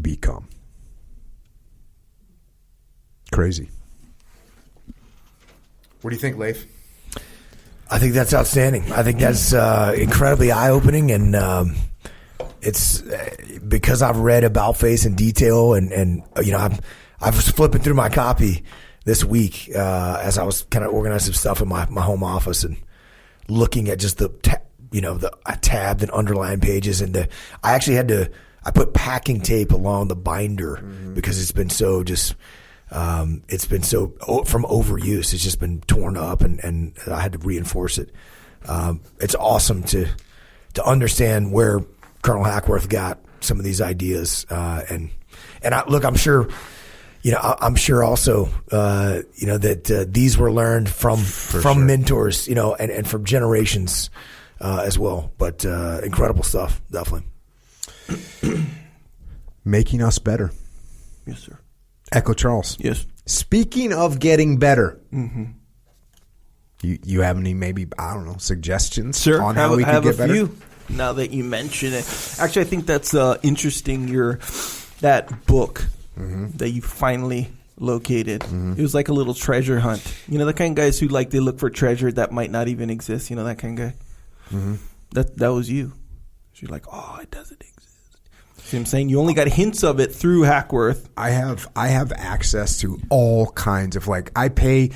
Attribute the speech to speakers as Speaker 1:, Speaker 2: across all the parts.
Speaker 1: become. Crazy. What do you think, Leif?
Speaker 2: I think that's outstanding. I think that's incredibly eye-opening, and it's because I've read About Face in detail, and you know, I was flipping through my copy this week as I was kind of organizing stuff in my home office and looking at just the tabbed and underlined pages, and I actually had to put packing tape along the binder because it's been so from overuse. It's just been torn up, and I had to reinforce it. It's awesome to understand where Colonel Hackworth got some of these ideas, and I'm sure. You know, I'm sure also, that these were learned from mentors, you know, and from generations as well. But incredible stuff, definitely.
Speaker 1: Making us better.
Speaker 3: Yes, sir.
Speaker 1: Echo Charles.
Speaker 3: Yes.
Speaker 1: Speaking of getting better, you have any maybe, I don't know, suggestions on how we can get better? I have a few
Speaker 3: now that you mention it. Actually, I think that's interesting. That book. That you finally located. It was like a little treasure hunt. You know, the kind of guys who they look for treasure that might not even exist. You know, that kind of guy. That was you. You're like, oh, it doesn't exist. See what I'm saying? You only got hints of it through Hackworth.
Speaker 1: I have access to all kinds of I pay,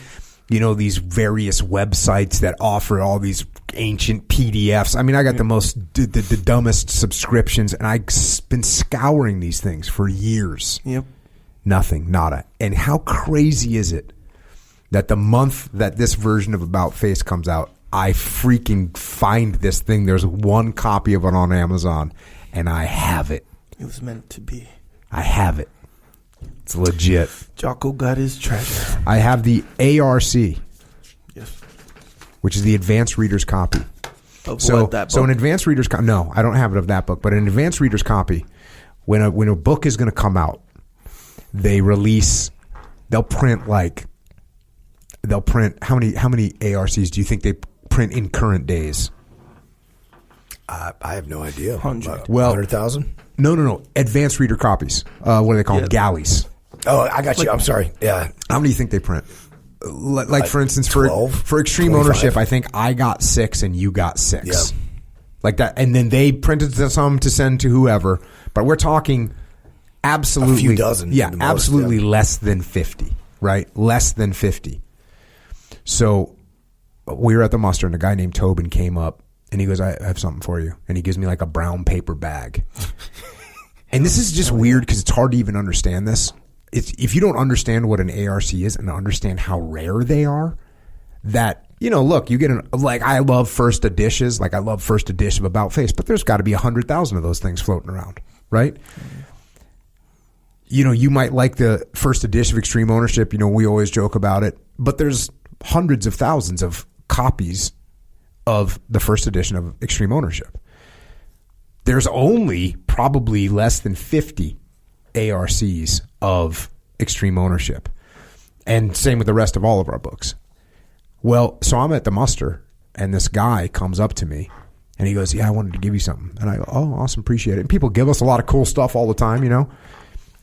Speaker 1: you know, these various websites that offer all these ancient PDFs. I mean, I got the dumbest subscriptions, and I've been scouring these things for years.
Speaker 3: Yep.
Speaker 1: Nothing, nada. And how crazy is it that the month that this version of About Face comes out, I freaking find this thing. There's one copy of it on Amazon, and I have it.
Speaker 3: It was meant to be.
Speaker 1: I have it. It's legit.
Speaker 3: Jocko got his treasure.
Speaker 1: I have the ARC.
Speaker 3: Yes.
Speaker 1: Which is the Advanced Reader's Copy.
Speaker 3: Of what, that book?
Speaker 1: So an Advanced Reader's Copy, no, I don't have it of that book, but an Advanced Reader's Copy, when a book is going to come out, they'll print how many ARCs do you think they print in current days?
Speaker 2: I have no idea.
Speaker 3: 100.
Speaker 2: 100,000?
Speaker 1: No. Advanced Reader Copies. What do they call them? Galleys.
Speaker 2: Oh, I got you. I'm sorry. Yeah.
Speaker 1: How many do you think they print? For instance,
Speaker 2: 12,
Speaker 1: for Extreme
Speaker 2: 25.
Speaker 1: Ownership, I think I got 6 and you got 6.
Speaker 2: Yeah.
Speaker 1: Like that. And then they printed some to send to whoever. But we're talking absolutely.
Speaker 2: A few dozen.
Speaker 1: Yeah, absolutely less than 50, right? Less than 50. So we were at the muster, and a guy named Tobin came up, and he goes, I have something for you. And he gives me a brown paper bag. And this is just weird because it's hard to even understand this. If you don't understand what an ARC is and understand how rare they are, that, you know, look, you get I love first editions, I love first edition of About Face, but there's got to be 100,000 of those things floating around, right? Mm-hmm. You know, you might like the first edition of Extreme Ownership, you know, we always joke about it, but there's hundreds of thousands of copies of the first edition of Extreme Ownership. There's only probably less than 50 ARCs of Extreme Ownership. And same with the rest of all of our books. Well, so I'm at the muster, and this guy comes up to me, and he goes, yeah, I wanted to give you something. And I go, oh, awesome, appreciate it. And people give us a lot of cool stuff all the time, you know.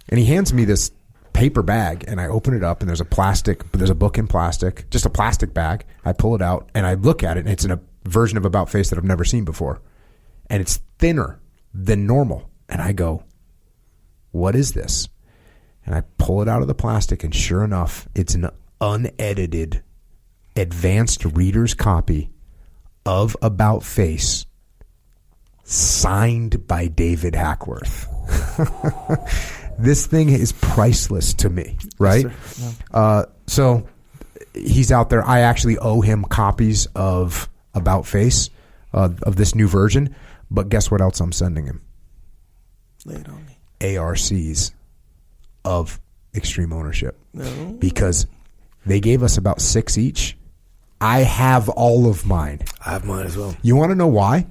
Speaker 1: And he hands me this paper bag, and I open it up, and there's a book in plastic, just a plastic bag. I pull it out, and I look at it, and it's in a version of About Face that I've never seen before. And it's thinner than normal. And I go, what is this? And I pull it out of the plastic, and sure enough, it's an unedited Advanced Reader's Copy of About Face, signed by David Hackworth. This thing is priceless to me, right? Yes, yeah. So he's out there. I actually owe him copies of About Face, of this new version. But guess what else I'm sending him?
Speaker 3: Lay it on me.
Speaker 1: ARCs of Extreme Ownership.
Speaker 3: No.
Speaker 1: Because they gave us about 6 each. I have all of mine.
Speaker 2: I have mine as well.
Speaker 1: You want to know why?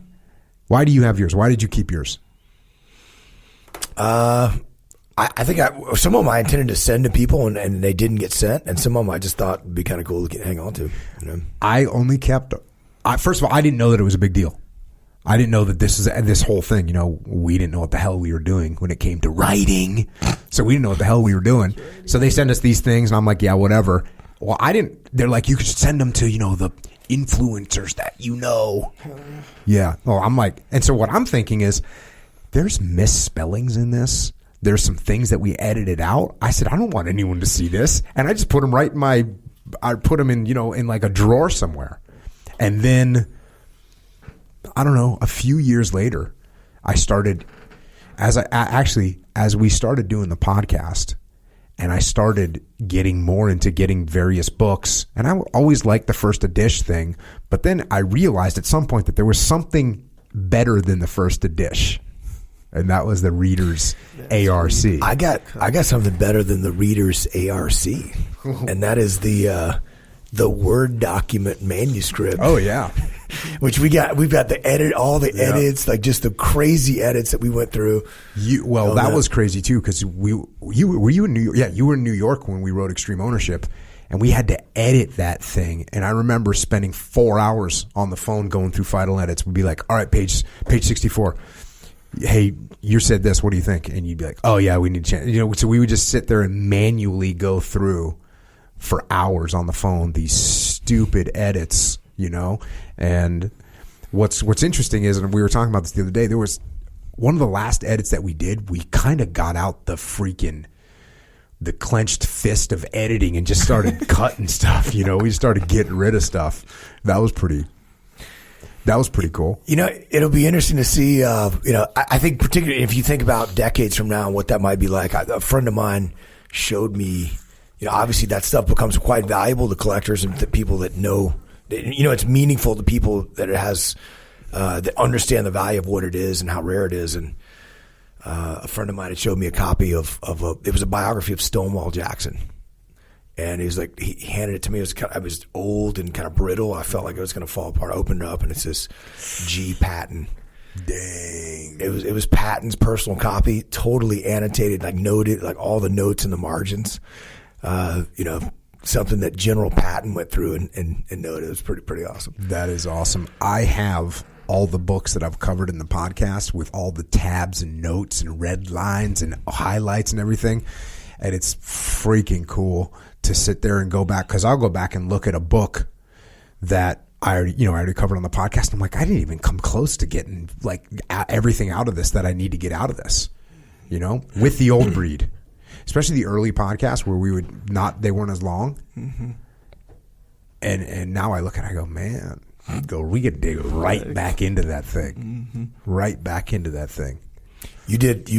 Speaker 1: Why do you have yours? Why did you keep yours?
Speaker 2: I think some of them I intended to send to people and they didn't get sent, and some of them I just thought would be kind of cool to hang on to. You know?
Speaker 1: I only kept. First of all, I didn't know that it was a big deal. I didn't know that this whole thing, you know, we didn't know what the hell we were doing when it came to writing. So we didn't know what the hell we were doing. So they send us these things and I'm like, yeah, whatever. Well, they're like, you could send them to, you know, the influencers that you know. Yeah. Well, I'm like, and so what I'm thinking is there's misspellings in this. There's some things that we edited out. I said, I don't want anyone to see this. And I just put them I put them in, you know, in like a drawer somewhere. And then, I don't know, a few years later, I started, as we started doing the podcast, and I started getting more into getting various books, and I always liked the first edition thing, but then I realized at some point that there was something better than the first edition, and that was the Reader's ARC.
Speaker 2: I got something better than the Reader's ARC, and that is the Word document manuscript.
Speaker 1: Oh yeah.
Speaker 2: We've got the all the edits, like just the crazy edits that we went through.
Speaker 1: That was crazy too, because were you in New York? Yeah, you were in New York when we wrote Extreme Ownership, and we had to edit that thing. And I remember spending 4 hours on the phone going through final edits. We'd be like, all right, page 64. Hey, you said this. What do you think? And you'd be like, oh yeah, we need to change. You know, so we would just sit there and manually go through for hours on the phone these stupid edits. You know, and what's interesting is, and we were talking about this the other day, there was one of the last edits that we did, we kind of got out the clenched fist of editing and just started cutting stuff. You know, we started getting rid of stuff. That was pretty cool. You know,
Speaker 2: it'll be interesting to see, you know, I think particularly if you think about decades from now, what that might be like. A friend of mine showed me, you know, obviously that stuff becomes quite valuable to collectors and to people that know. You know, it's meaningful to people that it has, that understand the value of what it is and how rare it is. And a friend of mine had showed me a copy it was a biography of Stonewall Jackson. And he handed it to me. It was old and kind of brittle. I felt like it was going to fall apart. I opened it up and it's this G. Patton.
Speaker 1: Dang.
Speaker 2: It was Patton's personal copy, totally annotated, like noted, like all the notes in the margins. You know, something that General Patton went through and noted. It was pretty awesome.
Speaker 1: That is awesome. I have all the books that I've covered in the podcast with all the tabs and notes and red lines and highlights and everything. And it's freaking cool to sit there and go back, because I'll go back and look at a book that I already covered on the podcast. And I'm like, I didn't even come close to getting like everything out of this that I need to get out of this, you know, with the old breed. Especially the early podcasts where they weren't as long. Mm-hmm. And now I look and I go, man, we could dig right back into that thing. Mm-hmm. Right back into that thing.
Speaker 2: You did,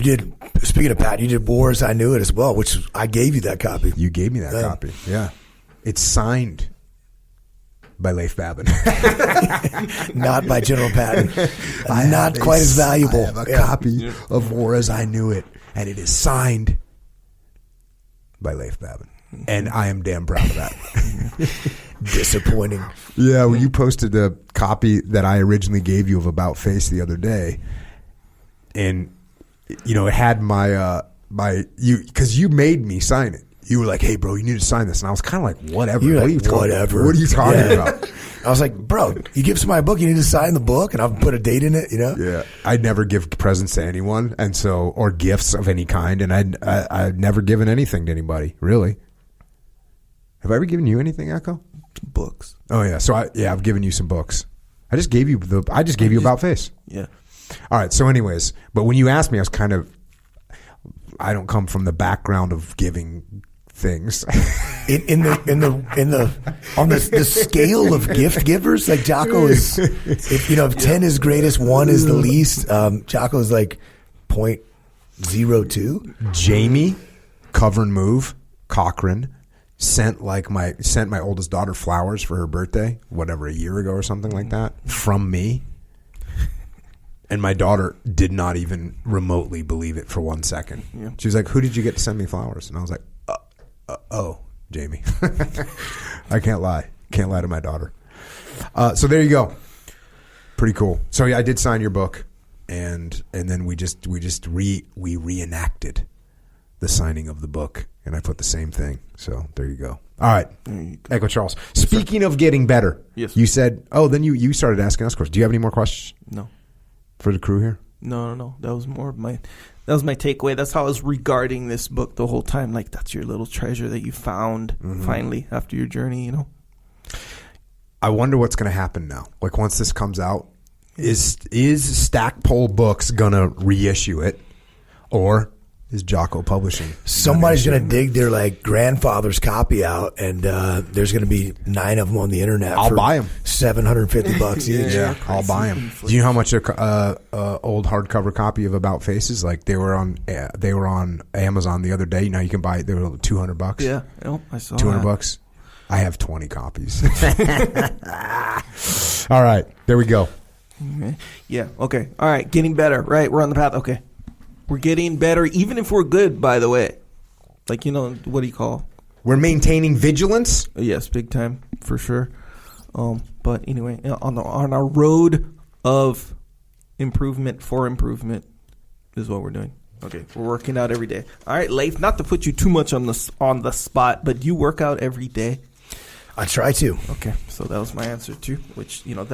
Speaker 2: speaking of Pat, you did War as I Knew It as well, which I gave you that copy.
Speaker 1: You gave me that copy, yeah. It's signed by Leif Babin.
Speaker 2: Not by General Patton. Not quite as valuable.
Speaker 1: I have a copy of War as I Knew It, and it is signed by Leif Babin. And I am damn proud of that.
Speaker 2: Disappointing.
Speaker 1: Yeah, well, you posted a copy that I originally gave you of About Face the other day. And, you know, it had because you made me sign it. You were like, hey, bro, you need to sign this. And I was kind of like, whatever. What are you talking about?
Speaker 2: I was like, bro, you give somebody a book, you need to sign the book, and I'll put a date in it, you know?
Speaker 1: Yeah. I'd never give presents to anyone, and so, or gifts of any kind, and I'd never given anything to anybody, really. Have I ever given you anything, Echo?
Speaker 3: Books.
Speaker 1: Oh, yeah. So, I've given you some books. I just gave you About Face.
Speaker 3: Yeah.
Speaker 1: All right. So anyways, but when you asked me, I don't come from the background of giving things.
Speaker 2: on the scale of gift givers, like Jocko is, if 10 is greatest, 1 is the least. Jocko is like 0.02.
Speaker 1: Jamie, Cover and Move, Cochran sent my oldest daughter flowers for her birthday, whatever, a year ago or something like that, from me. And my daughter did not even remotely believe it for 1 second. Yeah. She was like, who did you get to send me flowers? And I was like, oh, Jamie. I can't lie. Can't lie to my daughter. So there you go. Pretty cool. So yeah, I did sign your book, and then we reenacted the signing of the book, and I put the same thing. So there you go. All right. Echo Charles. Speaking of getting better,
Speaker 3: yes.
Speaker 1: You said, then you started asking us questions. Do you have any more questions?
Speaker 3: No.
Speaker 1: for the crew here?
Speaker 3: No. That was more of my takeaway. That's how I was regarding this book the whole time. Like, that's your little treasure that you found finally after your journey, you know?
Speaker 1: I wonder what's going to happen now. Like, once this comes out, is Stackpole Books going to reissue it? Or is Jocko Publishing?
Speaker 2: Somebody's going to dig their like grandfather's copy out, and there's going to be 9 of them on the internet.
Speaker 1: I'll buy them.
Speaker 2: $750 each.
Speaker 1: Yeah, I'll buy them. Do you know how much a old hardcover copy of About Faces? Like they were on Amazon the other day. Now you can buy it. They were $200.
Speaker 3: Yeah, I saw
Speaker 1: $200. I have 20 copies. All right, there we go.
Speaker 3: Okay. Yeah. Okay. All right. Getting better. Right. We're on the path. Okay. We're getting better, even if we're good, by the way. Like, you know, what do you call?
Speaker 1: We're maintaining vigilance.
Speaker 3: Yes, big time, for sure. But anyway, on our road of improvement is what we're doing. Okay, we're working out every day. All right, Leif, not to put you too much on the spot, but do you work out every day?
Speaker 2: I try to.
Speaker 3: Okay, so that was my answer too, which, you know,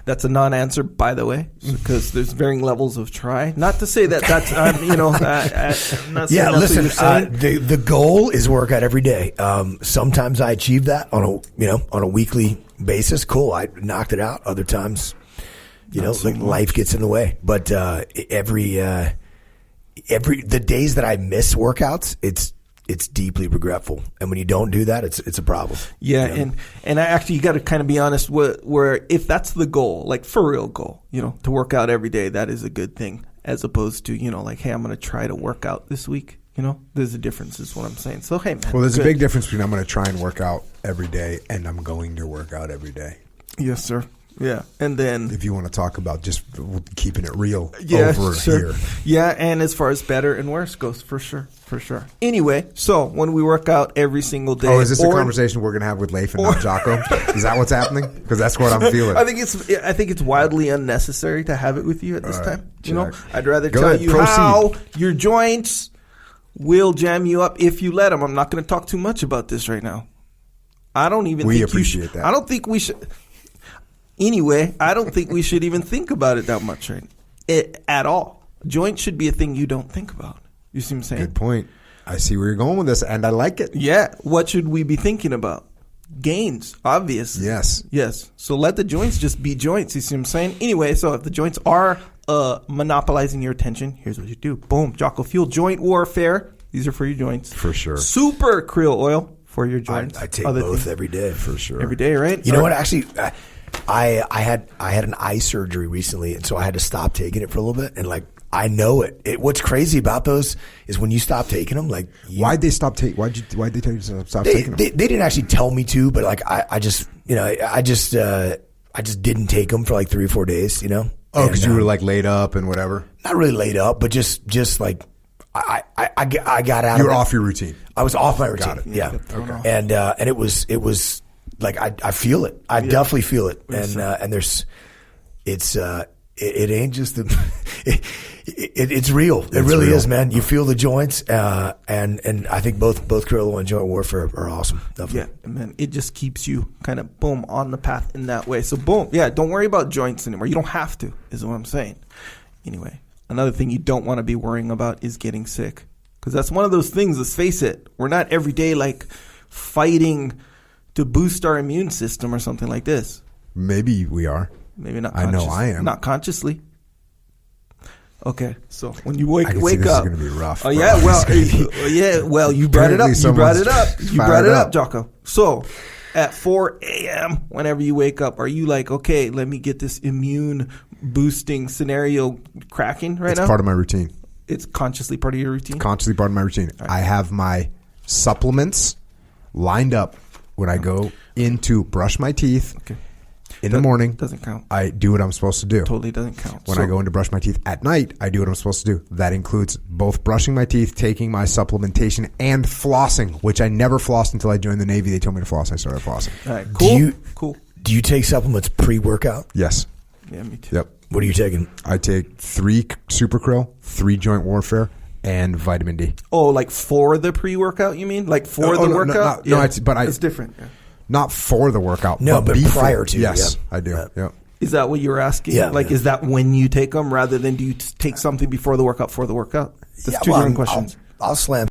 Speaker 3: that's a non-answer, by the way, because there's varying levels of try. Not to say that's, you know, I'm not saying that's
Speaker 2: listen,
Speaker 3: what you're saying.
Speaker 2: the goal is workout every day. Sometimes I achieve that on a weekly basis. Cool, I knocked it out. Other times, life gets in the way. But the days that I miss workouts, it's deeply regretful, and when you don't do that, it's a problem.
Speaker 3: Yeah, and I actually, you got to kind of be honest. Where if that's the goal, like for real goal, you know, to work out every day, that is a good thing, as opposed to, you know, like, hey, I'm going to try to work out this week. You know, there's a difference, is what I'm saying. So hey, man.
Speaker 1: Well, there's a big difference between I'm going to try and work out every day and I'm going to work out every day.
Speaker 3: Yes, sir. Yeah, and then
Speaker 1: if you want to talk about just keeping it real
Speaker 3: over
Speaker 1: here.
Speaker 3: Yeah, and as far as better and worse goes, for sure. Anyway, so when we work out every single day.
Speaker 1: Oh, is this a conversation we're going to have with Leif and not Jocko? Is that what's happening? Because that's what I'm feeling.
Speaker 3: I think it's wildly unnecessary to have it with you at this time. You know, I'd rather
Speaker 1: Go
Speaker 3: tell
Speaker 1: ahead,
Speaker 3: you
Speaker 1: proceed.
Speaker 3: how your joints will jam you up if you let them. I'm not going to talk too much about this right now. I don't even think you should.
Speaker 1: That.
Speaker 3: I don't think we should. Anyway, I don't think we should even think about it that much, right? At all. Joints should be a thing you don't think about. You see what I'm saying?
Speaker 1: Good point. I see where you're going with this, and I like it.
Speaker 3: Yeah. What should we be thinking about? Gains, obvious.
Speaker 1: Yes.
Speaker 3: So let the joints just be joints. You see what I'm saying? Anyway, so if the joints are monopolizing your attention, here's what you do. Boom. Jocko Fuel Joint Warfare. These are for your joints.
Speaker 1: For sure.
Speaker 3: Super Krill Oil for your joints.
Speaker 2: I take both every day.
Speaker 1: For sure.
Speaker 3: Every day, right?
Speaker 2: You know what? Actually, I had an eye surgery recently, and so I had to stop taking it for a little bit. And like, I know it. What's crazy about those is when you stop taking them, like,
Speaker 1: why'd they stop taking? Why'd they tell you to stop taking them?
Speaker 2: They didn't actually tell me to, but like, I just didn't take them for like 3 or 4 days. You know?
Speaker 1: Oh, because you were like laid up and whatever.
Speaker 2: Not really laid up, but just like I got out.
Speaker 1: You were off your routine.
Speaker 2: I was off my routine.
Speaker 1: Got it.
Speaker 2: Yeah.
Speaker 1: Okay.
Speaker 2: And it was like I feel it. I definitely feel it. And there's it ain't just it's real. It really
Speaker 1: real.
Speaker 2: is, man. You feel the joints, and I think both Krill and Joint Warfare are awesome. Definitely.
Speaker 3: Yeah, and then it just keeps you kind of boom on the path in that way. So boom, yeah, don't worry about joints anymore. You don't have to, is what I'm saying. Anyway, another thing you don't want to be worrying about is getting sick, because that's one of those things. Let's face it, we're not every day like fighting to boost our immune system or something like this.
Speaker 1: Maybe we are.
Speaker 3: Maybe not.
Speaker 1: I know I am.
Speaker 3: Not consciously. Okay, so when you wake up,
Speaker 1: this is going to be rough.
Speaker 3: Oh yeah, well, you brought it up. You brought it up, Jocko. So at 4 a.m., whenever you wake up, are you like, okay, let me get this immune boosting scenario cracking right now?
Speaker 1: It's part of my routine.
Speaker 3: It's consciously part of your routine?
Speaker 1: It's consciously part of my routine. Right. I have my supplements lined up when I go in to brush my teeth.
Speaker 3: Okay.
Speaker 1: In the morning,
Speaker 3: doesn't count.
Speaker 1: I do what I'm supposed to do.
Speaker 3: Totally doesn't count.
Speaker 1: When I go in to brush my teeth at night, I do what I'm supposed to do. That includes both brushing my teeth, taking my supplementation, and flossing, which I never flossed until I joined the Navy. They told me to floss. I started flossing.
Speaker 3: All right, cool. Cool.
Speaker 2: Do you take supplements pre-workout?
Speaker 1: Yes.
Speaker 3: Yeah, me too.
Speaker 1: Yep.
Speaker 2: What are you taking?
Speaker 1: I take 3 Super Krill, 3 Joint Warfare, and vitamin D.
Speaker 3: Oh, like for the pre-workout, you mean? Like for the workout?
Speaker 1: No, it's
Speaker 3: different. Yeah.
Speaker 1: Not for the workout.
Speaker 2: No, but
Speaker 1: before.
Speaker 2: prior to.
Speaker 1: Yes,
Speaker 2: yeah.
Speaker 1: I do.
Speaker 2: Yeah.
Speaker 1: Yep.
Speaker 3: Is that what you were asking?
Speaker 2: Yeah.
Speaker 3: Like, is that when you take them rather than do you take something before the workout, for the workout? That's two different questions.
Speaker 2: I'll slam